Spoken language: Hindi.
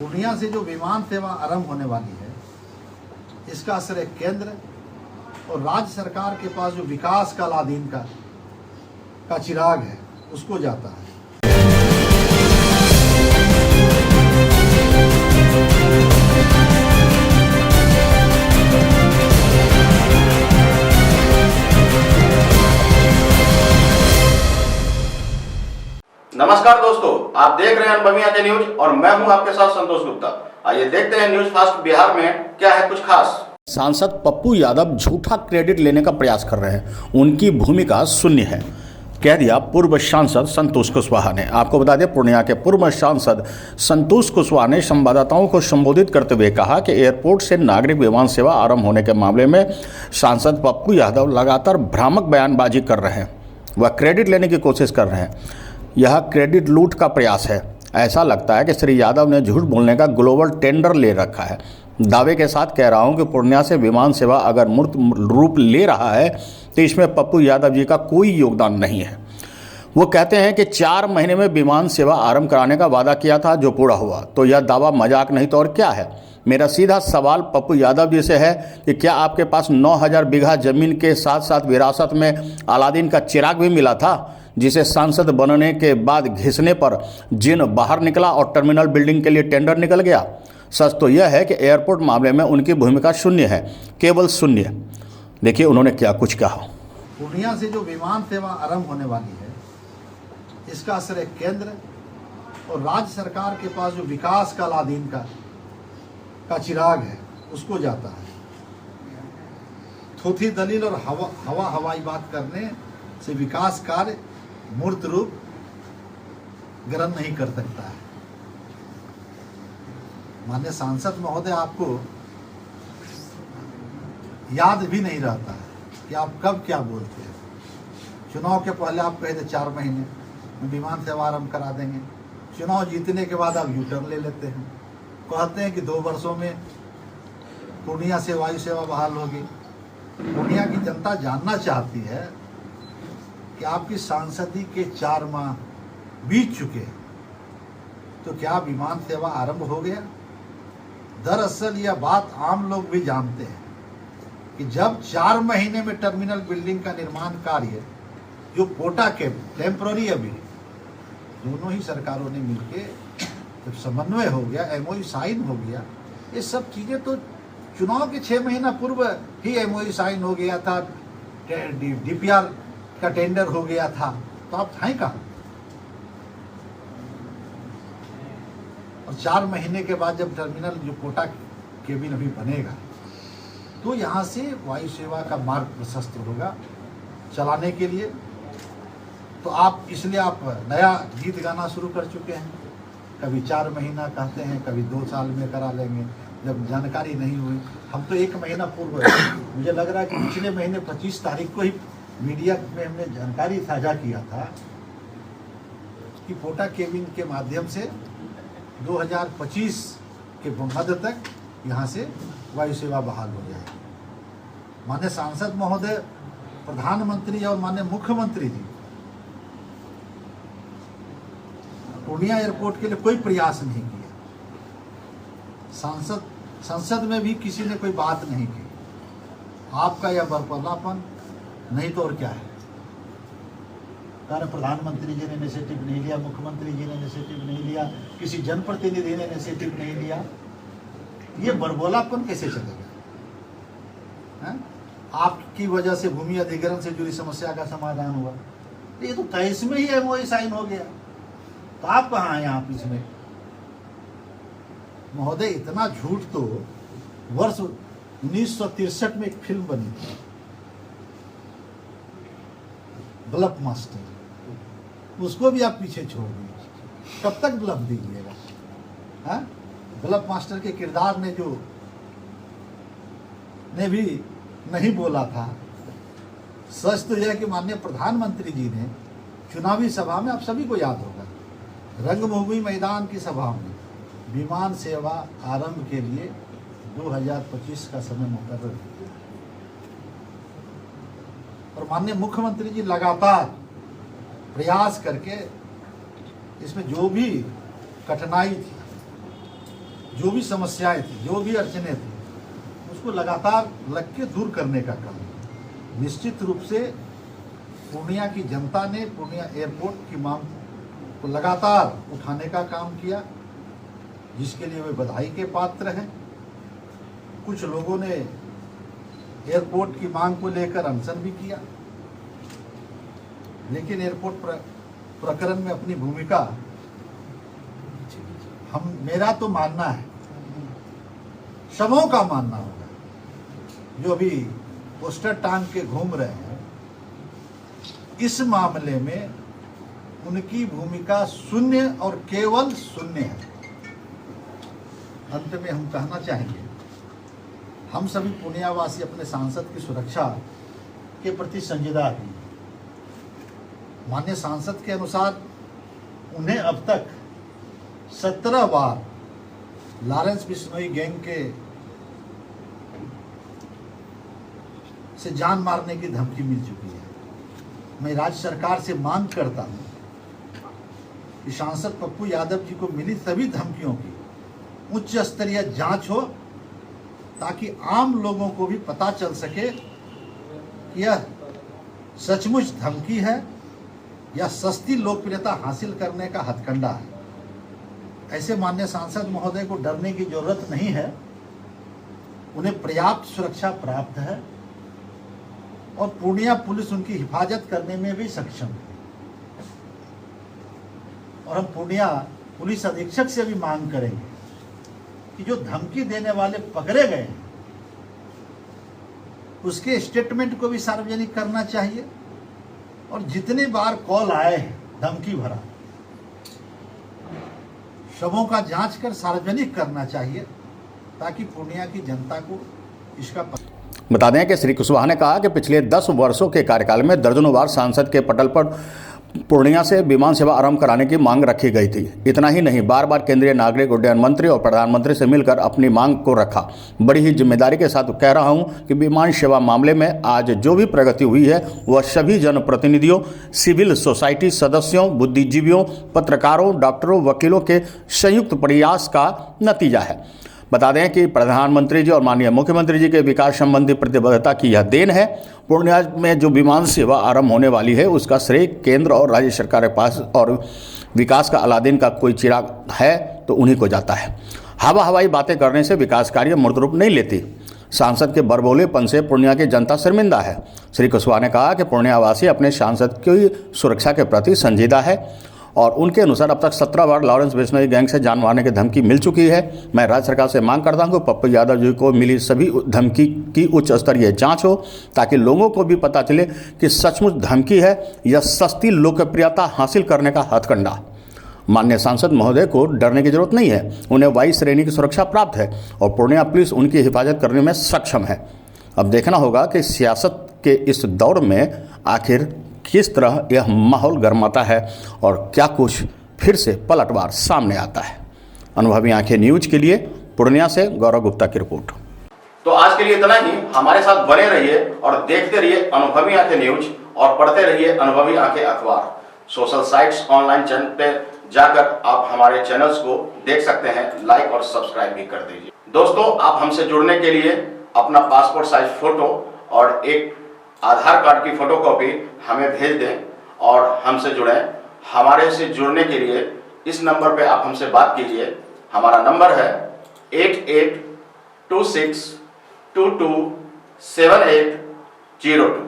पूर्णिया से जो विमान सेवा आरंभ होने वाली है, इसका असर केंद्र और राज्य सरकार के पास जो विकास का अलादीन का चिराग है उसको जाता है। नमस्कार दोस्तों, आप देख रहे हैं अनुभवी आते न्यूज और मैं हूं आपके साथ संतोष गुप्ता। आइए देखते हैं न्यूज फास्ट बिहार में क्या है कुछ खास। सांसद पप्पू यादव झूठा क्रेडिट लेने का प्रयास कर रहे हैं, उनकी भूमिका शून्य है, कह दिया पूर्व सांसद संतोष कुशवाहा ने। आपको बता दें, पूर्णिया के पूर्व सांसद संतोष कुशवाहा ने संवाददाताओं को संबोधित करते हुए कहा कि एयरपोर्ट से नागरिक विमान सेवा आरंभ होने के मामले में सांसद पप्पू यादव लगातार भ्रामक बयानबाजी कर रहे हैं, वह क्रेडिट लेने की कोशिश कर रहे हैं। यह क्रेडिट लूट का प्रयास है। ऐसा लगता है कि श्री यादव ने झूठ बोलने का ग्लोबल टेंडर ले रखा है। दावे के साथ कह रहा हूं कि पूर्णिया से विमान सेवा अगर मूर्त रूप ले रहा है तो इसमें पप्पू यादव जी का कोई योगदान नहीं है। वो कहते हैं कि 4 महीने में विमान सेवा आरंभ कराने का वादा किया था, जो पूरा हुआ। तो यह दावा मजाक नहीं तो और क्या है। मेरा सीधा सवाल पप्पू यादव जी से है कि क्या आपके पास 9000 बीघा जमीन के साथ साथ विरासत में अलादीन का चिराग भी मिला था, जिसे सांसद बनने के बाद घिसने पर जिन बाहर निकला और टर्मिनल बिल्डिंग के लिए टेंडर निकल गया? सच तो यह है कि एयरपोर्ट मामले में उनकी भूमिका शून्य है, केवल शून्य। देखिए उन्होंने क्या कुछ कहा। पूर्णिया से जो विमान सेवा आरंभ होने वाली है, इसका असर केंद्र और राज्य सरकार के पास जो विकास का अलादीन का चिराग है उसको जाता है। थोथी दलील और हवाई बात करने से विकास कार्य मूर्त रूप ग्रहण नहीं कर सकता है। माननीय सांसद महोदय, आपको याद भी नहीं रहता है कि आप कब क्या बोलते हैं। चुनाव के पहले आप कहे थे 4 महीने में विमान सेवा आरंभ करा देंगे, चुनाव जीतने के बाद आप यूटर्न ले लेते हैं, कहते हैं कि 2 वर्षों में पूर्णिया से वायु सेवा बहाल होगी। पूर्णिया की जनता जानना चाहती है कि आपकी सांसदी के 4 माह बीत चुके हैं, तो क्या विमान सेवा आरंभ हो गया? दरअसल यह बात आम लोग भी जानते हैं कि जब 4 महीने में टर्मिनल बिल्डिंग का निर्माण कार्य, जो कोटा के टेम्पररी अभी दोनों ही सरकारों ने मिलके जब समन्वय हो गया, एमओयू साइन हो गया, ये सब चीजें तो चुनाव के 6 महीना पूर्व ही एमओयू साइन हो गया था, डीपीआर का टेंडर हो गया था, तो आप हैं कहाँ? और 4 महीने के बाद जब टर्मिनल जो कोटा केबिन अभी बनेगा, तो यहाँ से वायु सेवा का मार्ग प्रशस्त होगा चलाने के लिए। तो आप इसलिए आप नया गीत गाना शुरू कर चुके हैं। कभी 4 महीना कहते हैं, कभी 2 साल में करा लेंगे, जब जानकारी नहीं हुई। हम तो 1 महीना पूर्व, मुझे लग रहा है कि पिछले महीने 25 तारीख को ही मीडिया में हमने जानकारी साझा किया था कि कोटा केबिन के माध्यम से 2025 के मध्य तक यहाँ से वायु सेवा बहाल हो जाएगी। माननीय सांसद महोदय, प्रधानमंत्री और माननीय मुख्यमंत्री जी पूर्णिया एयरपोर्ट के लिए कोई प्रयास नहीं किया। संसद में भी किसी ने कोई बात नहीं की। आपका यह बरपलापन नहीं तो और क्या है। कारण प्रधानमंत्री जी ने इनिशिएटिव नहीं लिया, मुख्यमंत्री जी ने इनिशिएटिव नहीं लिया, किसी जनप्रतिनिधि ने इनिशिएटिव नहीं लिया, ये बरबोलापन कैसे चलेगा? आपकी वजह से भूमि अधिग्रहण से जुड़ी समस्या का समाधान हुआ, ये तो 23 में ही एमओयू साइन हो गया, तो आप कहाँ हैं आप इसमें? महोदय, इतना झूठ तो वर्ष 1963 में एक फिल्म बनी थी, ब्लफ मास्टर, उसको भी आप पीछे छोड़ दिए। कब तक ब्लफ दीजिएगा? ब्लफ मास्टर के किरदार ने भी नहीं बोला था। सच तो यह कि माननीय प्रधानमंत्री जी ने चुनावी सभा में, आप सभी को याद होगा, रंगभूमि मैदान की सभा में विमान सेवा आरंभ के लिए 2025 का समय मुकर्रर किया। और माननीय मुख्यमंत्री जी लगातार प्रयास करके इसमें जो भी कठिनाई थी जो भी समस्याएं थी, जो भी अड़चने थी, उसको लगातार लग के दूर करने का काम। निश्चित रूप से पूर्णिया की जनता ने पूर्णिया एयरपोर्ट की मांग को लगातार उठाने का काम किया, जिसके लिए वे बधाई के पात्र हैं। कुछ लोगों ने एयरपोर्ट की मांग को लेकर अनशन भी किया, लेकिन एयरपोर्ट प्रकरण में अपनी भूमिका मेरा तो मानना है, सबों का मानना होगा, जो अभी पोस्टर टांग के घूम रहे हैं, इस मामले में उनकी भूमिका शून्य और केवल शून्य है। अंत में हम कहना चाहेंगे, हम सभी पूर्णियावासी अपने सांसद की सुरक्षा के प्रति संजीदा हैं। माननीय सांसद के अनुसार उन्हें अब तक 17 बार लॉरेंस बिश्नोई गैंग के से जान मारने की धमकी मिल चुकी है। मैं राज्य सरकार से मांग करता हूं कि सांसद पप्पू यादव जी को मिली सभी धमकियों की उच्च स्तरीय जांच हो, ताकि आम लोगों को भी पता चल सके कि यह सचमुच धमकी है या सस्ती लोकप्रियता हासिल करने का हथकंडा है। ऐसे माननीय सांसद महोदय को डरने की जरूरत नहीं है, उन्हें पर्याप्त सुरक्षा प्राप्त है और पूर्णिया पुलिस उनकी हिफाजत करने में भी सक्षम है। और हम पूर्णिया पुलिस अधीक्षक से भी मांग करेंगे कि जो धमकी देने वाले पकड़े गए हैं, उसके स्टेटमेंट को भी सार्वजनिक करना चाहिए और जितने बार कॉल आए हैं धमकी भरा, सबों का जांच कर सार्वजनिक करना चाहिए, ताकि पूर्णिया की जनता को इसका बता दें कि श्री कुशवाहा ने कहा कि पिछले 10 वर्षों के कार्यकाल में दर्जनों बार सांसद के पटल पर पूर्णिया से विमान सेवा आरंभ कराने की मांग रखी गई थी। इतना ही नहीं, बार बार केंद्रीय नागरिक उड्डयन मंत्री और प्रधानमंत्री से मिलकर अपनी मांग को रखा। बड़ी ही जिम्मेदारी के साथ कह रहा हूं कि विमान सेवा मामले में आज जो भी प्रगति हुई है वह सभी जनप्रतिनिधियों, सिविल सोसाइटी सदस्यों, बुद्धिजीवियों, पत्रकारों, डॉक्टरों, वकीलों के संयुक्त प्रयास का नतीजा है। बता दें कि प्रधानमंत्री जी और माननीय मुख्यमंत्री जी के विकास संबंधी प्रतिबद्धता की यह देन है। पूर्णिया में जो विमान सेवा आरंभ होने वाली है उसका श्रेय केंद्र और राज्य सरकार के पास, और विकास का अलादीन का कोई चिराग है तो उन्हीं को जाता है। हवाई बातें करने से विकास कार्य मूर्त रूप नहीं लेती। सांसद के बरबोलेपन से पूर्णिया की जनता शर्मिंदा है। श्री कुशवाहा ने कहा कि पूर्णियावासी अपने सांसद की सुरक्षा के प्रति संजीदा है और उनके अनुसार अब तक 17 बार लॉरेंस बिश्नोई गैंग से जान मारने की धमकी मिल चुकी है। मैं राज्य सरकार से मांग करता हूं कि पप्पू यादव जी को मिली सभी धमकी की उच्च स्तरीय जांच हो, ताकि लोगों को भी पता चले कि सचमुच धमकी है या सस्ती लोकप्रियता हासिल करने का हथकंडा। माननीय सांसद महोदय को डरने की जरूरत नहीं है, उन्हें वायु श्रेणी की सुरक्षा प्राप्त है और पूर्णिया पुलिस उनकी हिफाजत करने में सक्षम है। अब देखना होगा कि सियासत के इस दौर में आखिर किस तरह यह माहौल गर्माता है और क्या कुछ फिर से पलटवार सामने आता है। अनुभवी आंखें न्यूज के लिए पूर्णिया से गौरव गुप्ता की रिपोर्ट। तो आज के लिए इतना ही। हमारे साथ बने रहिए और देखते रहिए अनुभवी आंखें न्यूज और पढ़ते रहिए अनुभवी आंखें अखबार। सोशल साइट्स, ऑनलाइन चैनल पे जाकर आप हमारे चैनल्स को देख सकते हैं, लाइक और सब्सक्राइब भी कर दीजिए। दोस्तों, आप हमसे जुड़ने के लिए अपना पासपोर्ट साइज फोटो और एक आधार कार्ड की फोटोकॉपी हमें भेज दें और हमसे जुड़ें। हमारे से जुड़ने के लिए इस नंबर पे आप हमसे बात कीजिए। हमारा नंबर है 8826227802।